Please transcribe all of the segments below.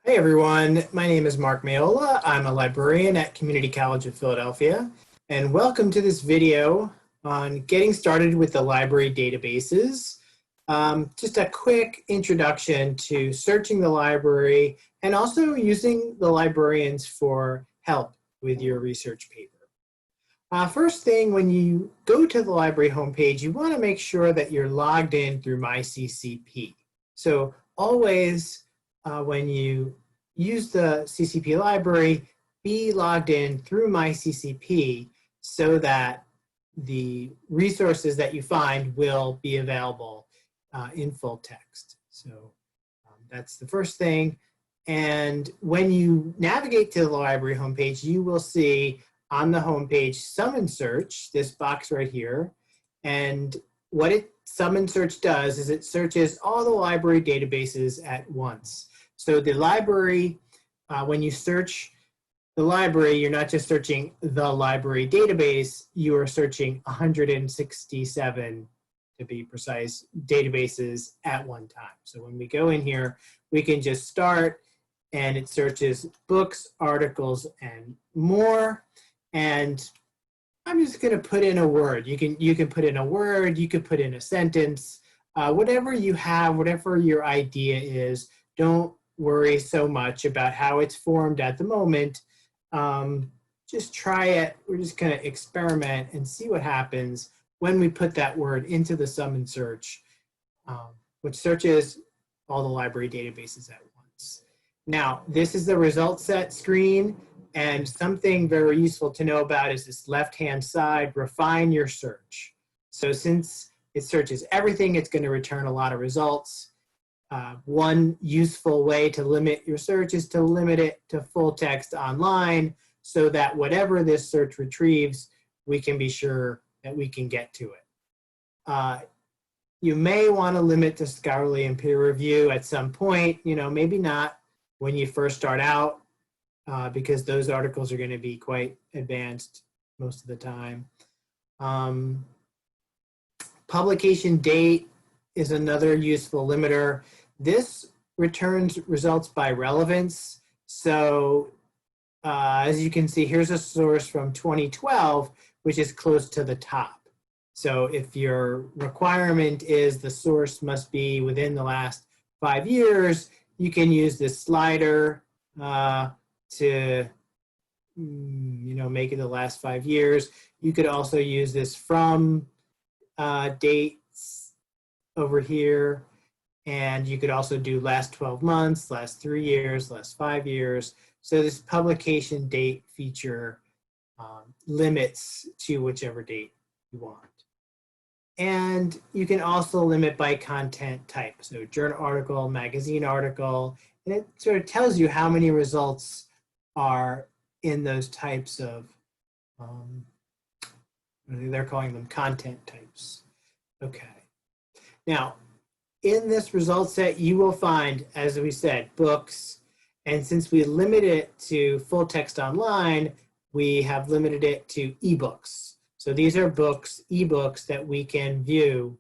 Hey everyone, my name is Mark Mayola. I'm a librarian at Community College of Philadelphia, and welcome to this video on getting started with the library databases. Just a quick introduction to searching the library and also using the librarians for help with your research paper. First thing, when you go to the library homepage, you want to make sure that you're logged in through MyCCP. So always when you use the CCP library, be logged in through MyCCP so that the resources that you find will be available in full text. So that's the first thing. And when you navigate to the library homepage, you will see on the homepage summon search, this box right here. And what summon search does is it searches all the library databases at once. So the library, when you search the library, you're not just searching the library database, you are searching 167, to be precise, databases at one time. So when we go in here, we can just start and it searches books, articles, and more. And I'm just going to put in a word. You can put in a word, you can put in a sentence, whatever you have, whatever your idea is. Don't worry so much about how it's formed at the moment. Just try it. We're just going to experiment and see what happens when we put that word into the summon search, which searches all the library databases at once. Now, this is the result set screen. And something very useful to know about is this left-hand side, refine your search. So since it searches everything, it's going to return a lot of results. One useful way to limit your search is to limit it to full text online so that whatever this search retrieves, we can be sure that we can get to it. You may want to limit to scholarly and peer review at some point, maybe not when you first start out. Because those articles are going to be quite advanced most of the time. Publication date is another useful limiter. This returns results by relevance. So as you can see, here's a source from 2012, which is close to the top. So if your requirement is the source must be within the last 5 years, you can use this slider to make it the last 5 years. You could also use this from dates over here, and you could also do last 12 months, last 3 years, last 5 years. So this publication date feature limits to whichever date you want. And you can also limit by content type. So journal article, magazine article, and it sort of tells you how many results are in those types of, they're calling them content types. Okay. Now, in this result set, you will find, as we said, books. And since we limit it to full text online, we have limited it to ebooks. So these are books, ebooks that we can view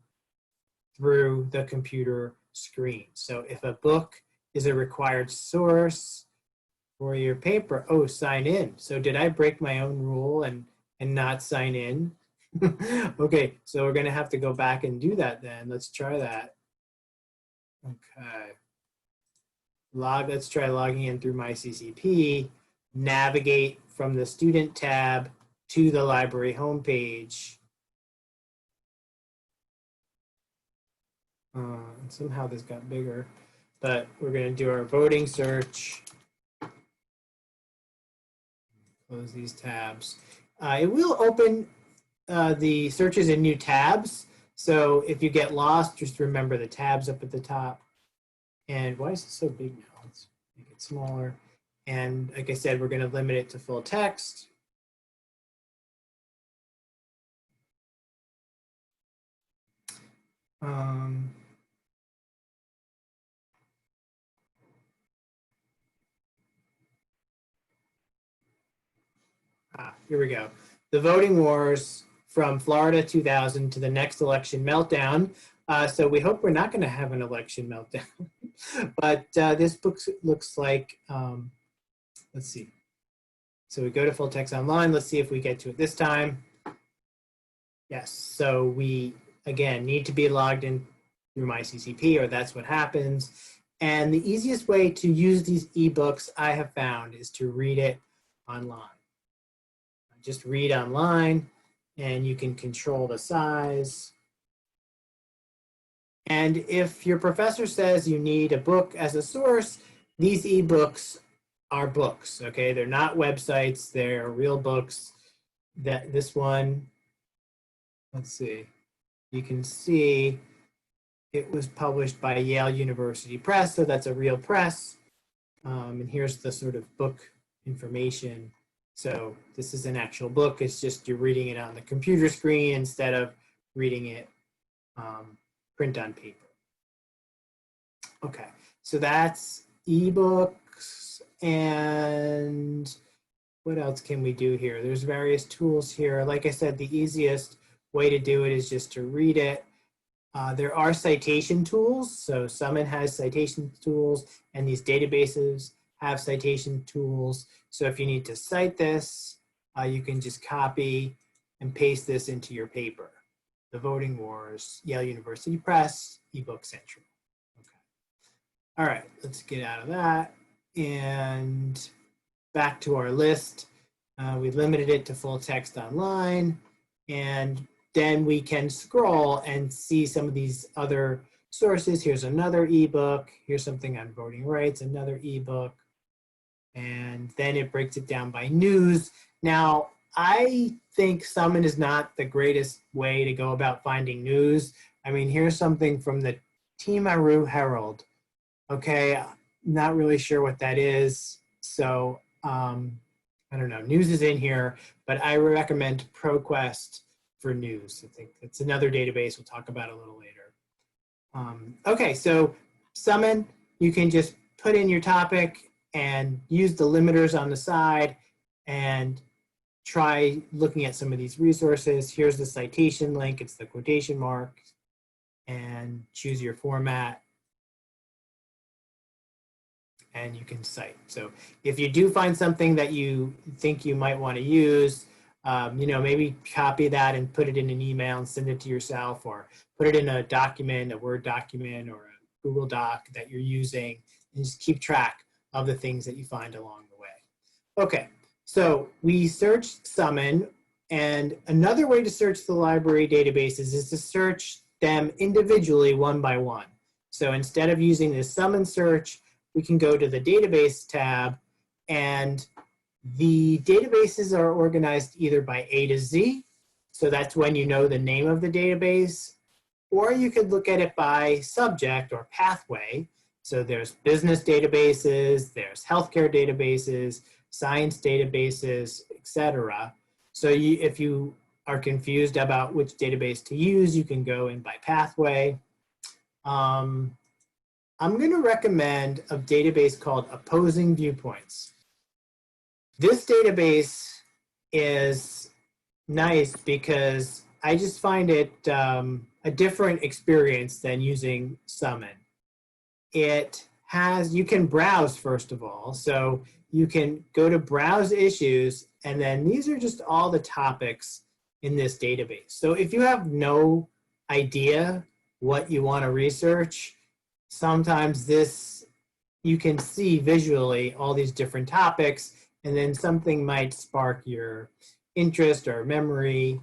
through the computer screen. So if a book is a required source for your paper, oh, sign in. So did I break my own rule and not sign in? Okay, so we're going to have to go back and do that then. Let's try that. Okay. Let's try logging in through MyCCP. Navigate from the student tab to the library homepage. Somehow this got bigger, but we're going to do our voting search. Close these tabs. It will open the searches in new tabs. So if you get lost, just remember the tabs up at the top. And why is it so big now? Let's make it smaller. And like I said, we're going to limit it to full text. Here we go. The voting wars from Florida 2000 to the next election meltdown. So we hope we're not going to have an election meltdown. But this book looks like, let's see. So we go to full text online. Let's see if we get to it this time. Yes, so we, again, need to be logged in through MyCCP, or that's what happens. And the easiest way to use these ebooks I have found is to read it online. Just read online, and you can control the size. And if your professor says you need a book as a source, these ebooks are books, okay? They're not websites, they're real books. This one, let's see, you can see it was published by Yale University Press, so that's a real press. And here's the sort of book information. So this is an actual book, it's just you're reading it on the computer screen instead of reading it print on paper. Okay, so that's ebooks, and what else can we do here? There's various tools here. Like I said, the easiest way to do it is just to read it. There are citation tools. So Summon has citation tools, and these databases have citation tools. So if you need to cite this, you can just copy and paste this into your paper. The Voting Wars, Yale University Press, eBook Central. Okay. All right, let's get out of that. And back to our list. We limited it to full text online, and then we can scroll and see some of these other sources. Here's another ebook. Here's something on voting rights, another ebook. And then it breaks it down by news. Now, I think Summon is not the greatest way to go about finding news. I mean, here's something from the Timaru Herald. Okay, not really sure what that is. So I don't know, news is in here, but I recommend Proquest for news. I think it's another database we'll talk about a little later. Okay, so Summon, you can just put in your topic and use the limiters on the side and try looking at some of these resources. Here's the citation link, it's the quotation mark, and choose your format, and you can cite. So if you do find something that you think you might want to use, you know, maybe copy that and put it in an email and send it to yourself, or put it in a document, a Word document or a Google Doc that you're using, and just keep track of the things that you find along the way. Okay, so we searched Summon, and another way to search the library databases is to search them individually one by one. So instead of using the Summon search, we can go to the database tab, and the databases are organized either by A to Z, so that's when you know the name of the database, or you could look at it by subject or pathway. So there's business databases, there's healthcare databases, science databases, etc. So if you are confused about which database to use, you can go in by pathway. I'm going to recommend a database called Opposing Viewpoints. This database is nice because I just find it a different experience than using Summon. It has, you can browse first of all, so you can go to browse issues, and then these are just all the topics in this database. So if you have no idea what you want to research, sometimes this, you can see visually all these different topics, and then something might spark your interest or memory.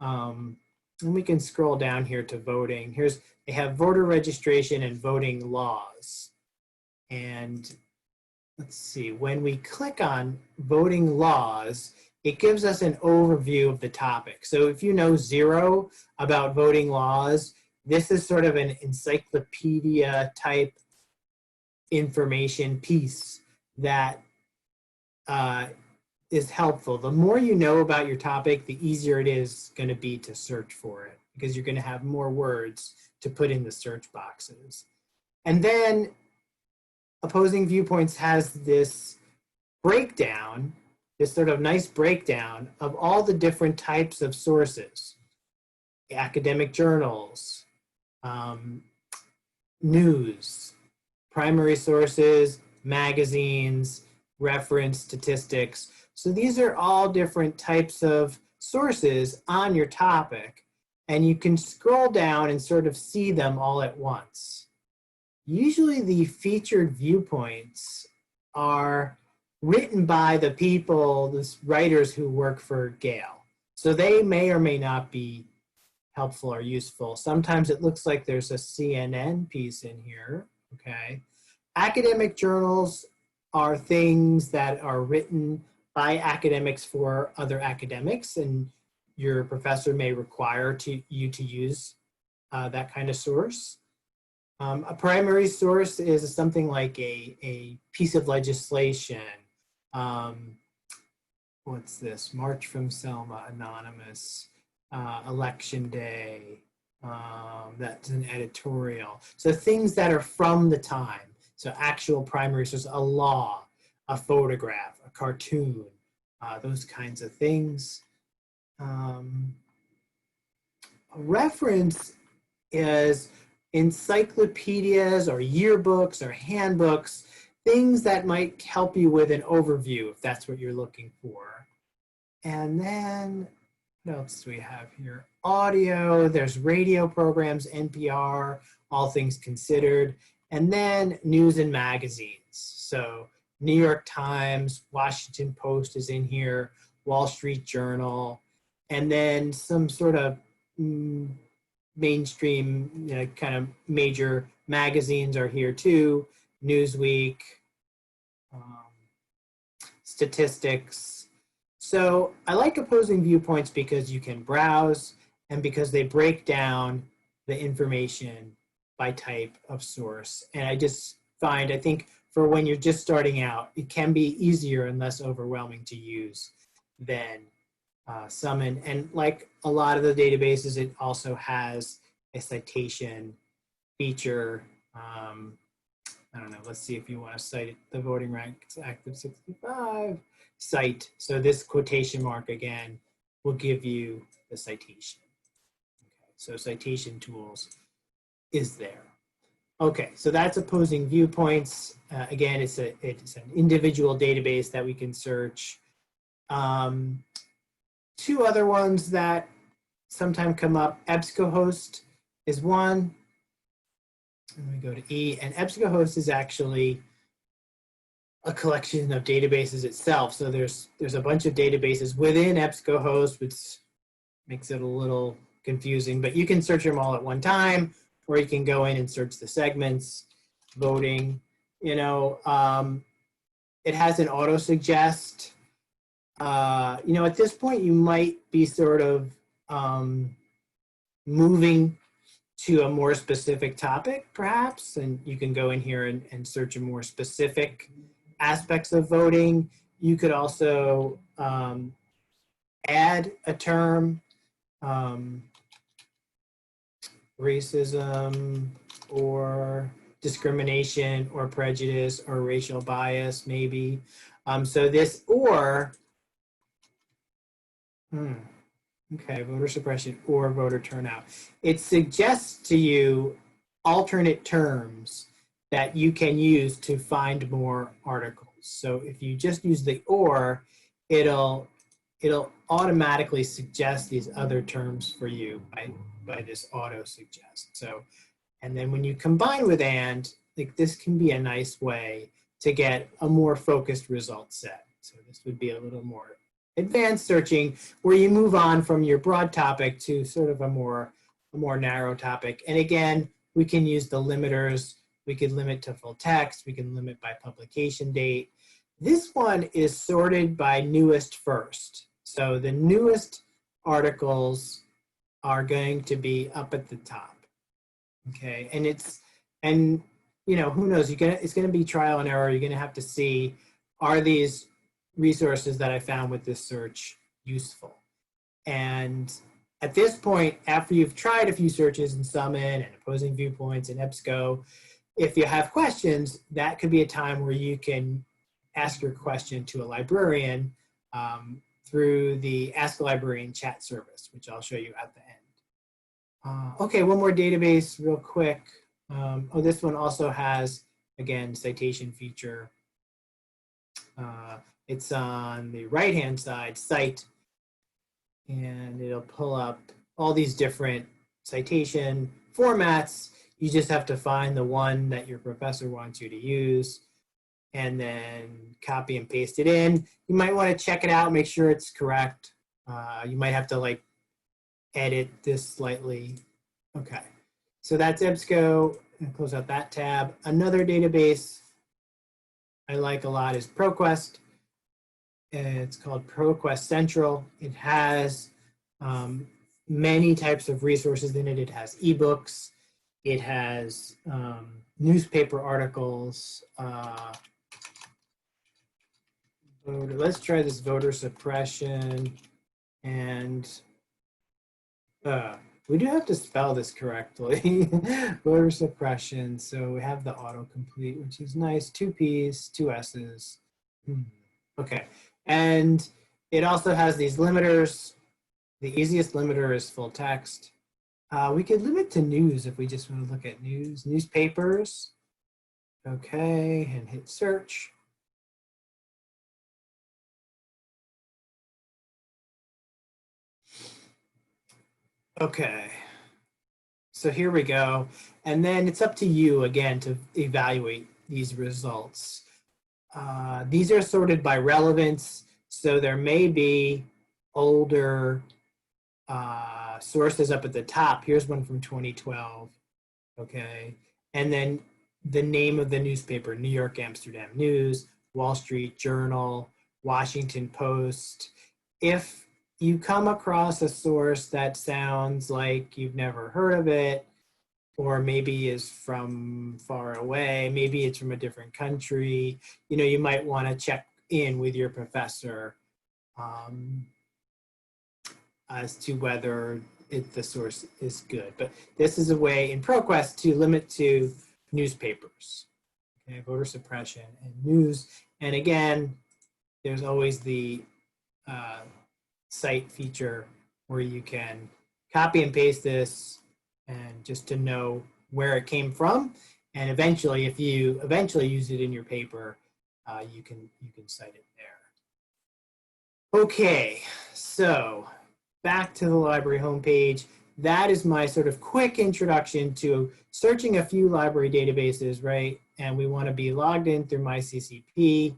And we can scroll down here to voting. They have voter registration and voting laws. And let's see, when we click on voting laws, it gives us an overview of the topic. So if you know zero about voting laws, this is sort of an encyclopedia type information piece that is helpful. The more you know about your topic, the easier it is going to be to search for it, because you're going to have more words to put in the search boxes. And then Opposing Viewpoints has this breakdown, this sort of nice breakdown of all the different types of sources: academic journals, news, primary sources, magazines, reference statistics. So these are all different types of sources on your topic, and you can scroll down and sort of see them all at once. Usually the featured viewpoints are written by the people, the writers who work for Gale. So they may or may not be helpful or useful. Sometimes it looks like there's a CNN piece in here, okay? Academic journals are things that are written by academics for other academics, and your professor may require you to use that kind of source. A primary source is something like a piece of legislation. What's this? March from Selma, anonymous, election day, that's an editorial. So things that are from the time. So actual primary source, a law, a photograph, a cartoon, those kinds of things. A reference is encyclopedias or yearbooks or handbooks, things that might help you with an overview if that's what you're looking for. And then what else do we have here? Audio, there's radio programs, NPR, All Things Considered, and then news and magazines. So New York Times, Washington Post is in here, Wall Street Journal, and then some sort of mainstream, kind of major magazines are here too. Newsweek, statistics. So I like opposing viewpoints because you can browse and because they break down the information by type of source. And I just find, I think for when you're just starting out, it can be easier and less overwhelming to use than Summon. And like a lot of the databases, it also has a citation feature. I don't know, let's see if you want to cite it. The voting rights act of 65, cite. So this quotation mark again will give you the citation. Okay, so citation tools is there. Okay, so that's opposing viewpoints. Again, it's an individual database that we can search. Two other ones that sometimes come up, EBSCOhost is one. And we go to E, and EBSCOhost is actually a collection of databases itself. So there's a bunch of databases within EBSCOhost, which makes it a little confusing, but you can search them all at one time, or you can go in and search the segments, voting, it has an auto suggest. At this point, you might be sort of moving to a more specific topic, perhaps, and you can go in here and search a more specific aspects of voting. You could also add a term, racism or discrimination or prejudice or racial bias, maybe. So this or, okay, voter suppression or voter turnout. It suggests to you alternate terms that you can use to find more articles. So if you just use the or, it'll automatically suggest these other terms for you by this auto suggest. So, and then when you combine with and, like this can be a nice way to get a more focused result set. So this would be a little more advanced searching where you move on from your broad topic to sort of a more narrow topic. And again, we can use the limiters. We could limit to full text. We can limit by publication date. This one is sorted by newest first. So the newest articles are going to be up at the top. Okay, and who knows, it's gonna be trial and error. You're gonna have to see, are these resources that I found with this search useful? And at this point, after you've tried a few searches in Summon and opposing viewpoints and EBSCO, if you have questions, that could be a time where you can ask your question to a librarian through the Ask a Librarian chat service, which I'll show you at the end. Okay, one more database real quick. This one also has again, citation feature. It's on the right-hand side, Cite, and it'll pull up all these different citation formats. You just have to find the one that your professor wants you to use and then copy and paste it in. You might want to check it out, make sure it's correct. You might have to like edit this slightly. Okay, so that's Ebsco, and close out that tab. Another database I like a lot is Proquest. It's called Proquest Central. It has many types of resources in it. It has ebooks. It has newspaper articles. Let's try this voter suppression. And we do have to spell this correctly. Voter suppression. So we have the autocomplete, which is nice. 2 P's, 2 S's. Okay. And it also has these limiters. The easiest limiter is full text. We could limit to news if we just want to look at news. Newspapers. Okay, and hit search. Okay, so here we go. And then it's up to you again to evaluate these results. These are sorted by relevance, so there may be older sources up at the top. Here's one from 2012, okay? And then the name of the newspaper, New York Amsterdam News, Wall Street Journal, Washington Post. If you come across a source that sounds like you've never heard of it, or maybe is from far away, maybe it's from a different country, you know, you might want to check in with your professor as to whether the source is good. But this is a way in Proquest to limit to newspapers, okay, voter suppression and news. And again, there's always the cite feature where you can copy and paste this and just to know where it came from. And eventually, if you eventually use it in your paper, you can cite it there. Okay, so back to the library homepage. That is my sort of quick introduction to searching a few library databases, right? And we want to be logged in through MyCCP.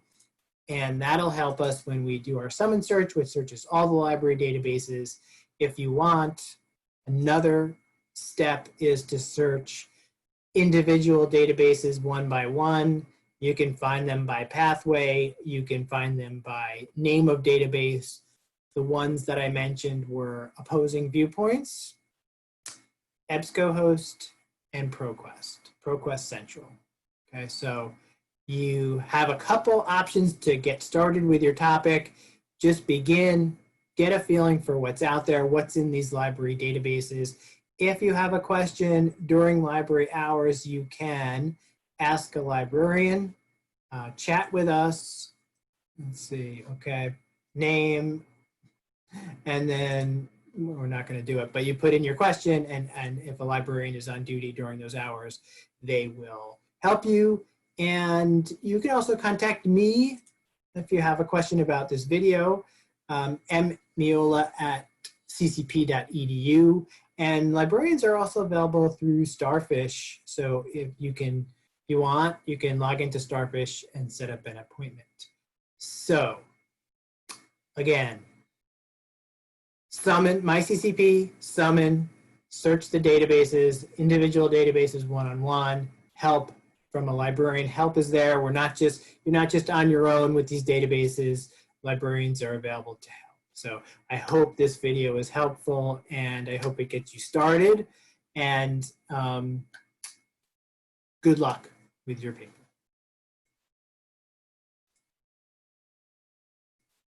And that'll help us when we do our summon search, which searches all the library databases. If you want, another step is to search individual databases one by one. You can find them by pathway. You can find them by name of database. The ones that I mentioned were Opposing Viewpoints, EBSCO and Proquest Central. Okay, so you have a couple options to get started with your topic. Just begin, get a feeling for what's out there, what's in these library databases. If you have a question during library hours, you can ask a librarian, chat with us. Let's see, okay, name, and then we're not going to do it, but you put in your question, and if a librarian is on duty during those hours, they will help you. And you can also contact me if you have a question about this video, mmiola@ccp.edu. And librarians are also available through Starfish. So if you want, you can log into Starfish and set up an appointment. So again, summon MyCCP, summon, search the databases, individual databases one-on-one, help from a librarian. Help is there. You're not just on your own with these databases. Librarians are available to help. So I hope this video is helpful, and I hope it gets you started, and good luck with your paper.